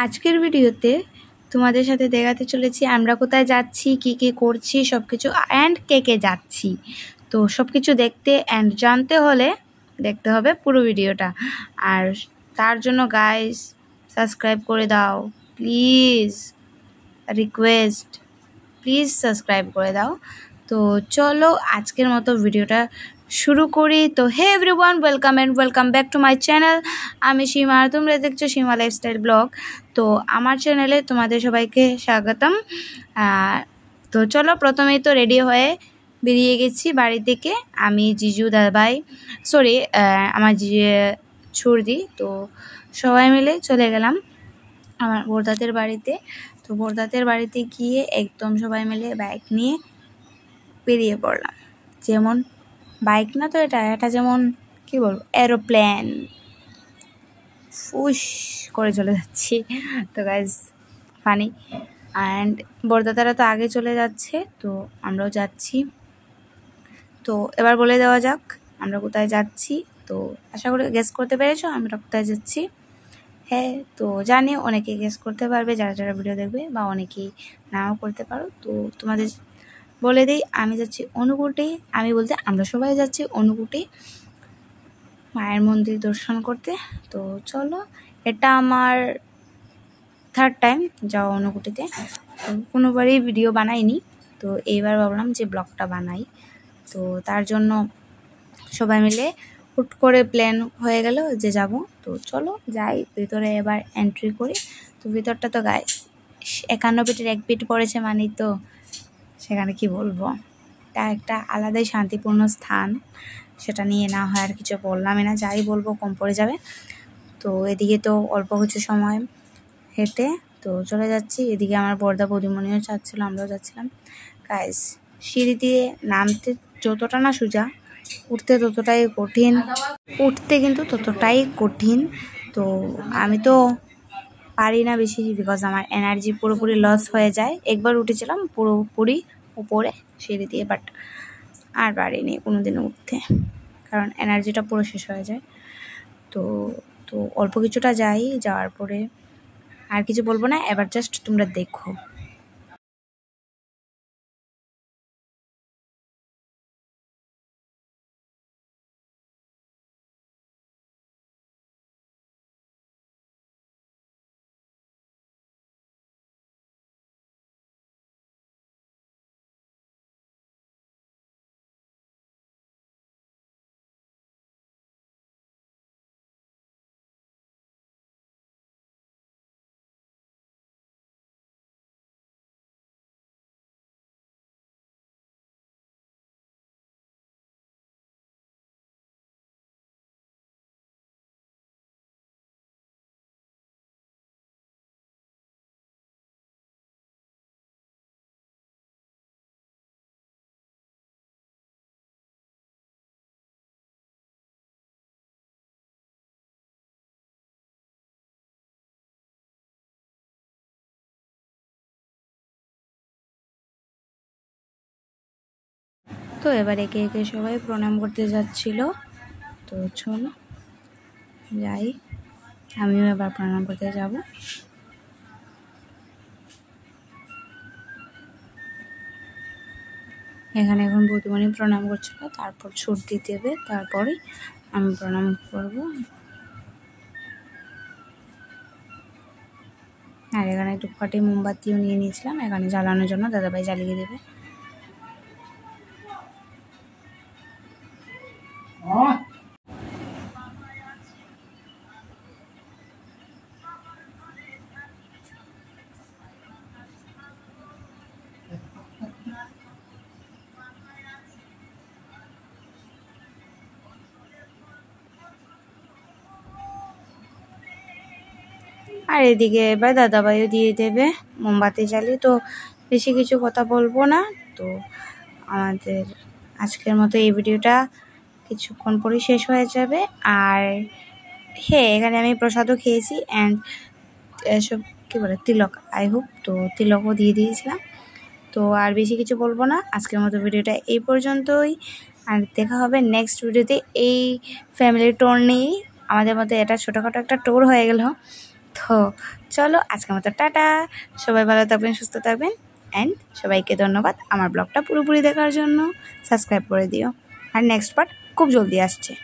আজকের ভিডিওতে তোমাদের সাথে দেখাতে চলেছি আমরা কোথায় যাচ্ছি, কি কি করছি, সব কিছু অ্যান্ড কে কে যাচ্ছি। তো সব কিছু দেখতে অ্যান্ড জানতে হলে দেখতে হবে পুরো ভিডিওটা। আর তার জন্য গাইস সাবস্ক্রাইব করে দাও প্লিজ, রিকোয়েস্ট, প্লিজ সাবস্ক্রাইব করে দাও। তো চলো আজকের মতো ভিডিওটা শুরু করি। তো hey everyone, welcome back to my channel. আমি সীমা আর তোমরা দেখছো সীমা লাইফস্টাইল ব্লগ। তো আমার চ্যানেলে তোমাদের সবাইকে স্বাগতম। তো চলো প্রথমেই তো রেডি হয়ে বেরিয়ে গেছি বাড়ি থেকে, আমি জিজু দাদাভাই আমার ছুরদি। তো সবাই মিলে চলে গেলাম আমার বড়দাদের বাড়িতে। তো বড়দাদের বাড়িতে গিয়ে একদম সবাই মিলে বাইক নিয়ে বেরিয়ে পড়লাম। যেমন বাইক না তো এটা যেমন কি বলবো, এরোপ্লেন ফুস করে চলে যাচ্ছি। তো গাইজ ফানি। অ্যান্ড বড়দাদারা তো আগে চলে যাচ্ছে, তো আমরাও যাচ্ছি। তো এবার বলে দেওয়া যাক আমরা কোথায় যাচ্ছি। তো আশা করি গেস করতে পেরেছো আমরা কোথায় যাচ্ছি। হ্যাঁ, তো জানি অনেকে গেস করতে পারবে যারা যারা ভিডিও দেখবে, বা অনেকেই নাও করতে পারো। তো তোমাদের বলে দিই আমি যাচ্ছি অনুকুটি, আমি বলতে আমরা সবাই যাচ্ছি অনুকুটি মায়ের মন্দির দর্শন করতে। তো চলো, এটা আমার থার্ড টাইম যাওয়া অনুকুটিতে। কোনোবারই ভিডিও বানাইনি, তো এইবার ভাবলাম যে ব্লগটা বানাই। তো তার জন্য সবাই মিলে হুট করে প্ল্যান হয়ে গেল যে যাব। তো চলো যাই ভিতরে, এবার এন্ট্রি করি। তো ভিতরটা তো গাইস 51 ফিটের 1 ফিট পড়েছে, মানেই তো সেখানে কি বলবো, তা একটা আলাদাই শান্তিপূর্ণ স্থান। সেটা নিয়ে না হয় আর কিছু বললামই না, যাই বলবো কম পড়ে যাবে। তো এদিকে তো অল্প কিছু সময় হেঁটে তো চলে যাচ্ছি। এদিকে আমার বড়দা বৌদিমণিও যাচ্ছিলো, আমরাও যাচ্ছিলাম। গাইস সিঁড়ি দিয়ে নামতে যতটা না সোজা, উঠতে ততটাই কঠিন, উঠতে কিন্তু ততটাই কঠিন। তো আমি তো পারি না বেশি, বিকজ আমার এনার্জি পুরোপুরি লস হয়ে যায়। একবার উঠেছিলাম পুরোপুরি উপরে সিঁড়ি দিয়ে, বাট আর পারিনি কোনোদিনও উঠতে, কারণ এনার্জিটা পুরো শেষ হয়ে যায়। তো তো অল্প কিছুটা যাওয়ার পরে আর কিছু বলবো না, এবার জাস্ট তোমরা দেখো। তো এবার একে একে সবাই প্রণাম করতে যাচ্ছিল। তো চলো যাই, আমিও এবার প্রণাম করতে যাব। এখানে এখন বৌদিমণি প্রণাম করছিল, তারপর ছুটি দেবে, তারপরে আমি প্রণাম করব। আর এখানে একটু ফাটে মোমবাতিও নিয়ে নিয়েছিলাম এখানে জ্বালানোর জন্য, দাদাভাই জ্বালিয়ে দেবে। আর এদিকে এবার দাদাভাইও দিয়ে দেবে মোমবাতি জ্বালিয়ে। তো বেশি কিছু কথা বলবো না। তো আমাদের আজকের মতো এই ভিডিওটা কিছুক্ষণ পরেই শেষ হয়ে যাবে। আর হ্যাঁ, এখানে আমি প্রসাদও খেয়েছি অ্যান্ড এসব কী বলে তিলক, আই হোপ। তো তিলকও দিয়ে দিয়েছিলাম। তো আর বেশি কিছু বলবো না, আজকের মতো ভিডিওটা এই পর্যন্তই। আর দেখা হবে নেক্সট ভিডিওতে এই ফ্যামিলি ট্যুর নিয়েই। আমাদের মধ্যে এটা ছোটোখাটো একটা ট্যুর হয়ে গেল। তো চলো আজকের মতো টাটা, সবাই ভালো থাকবেন, সুস্থ থাকবেন, অ্যান্ড সবাইকে ধন্যবাদ আমার ব্লগটা পুরোপুরি দেখার জন্য। সাবস্ক্রাইব করে দিও, আর নেক্সট পার্ট খুব জলদি আসছে।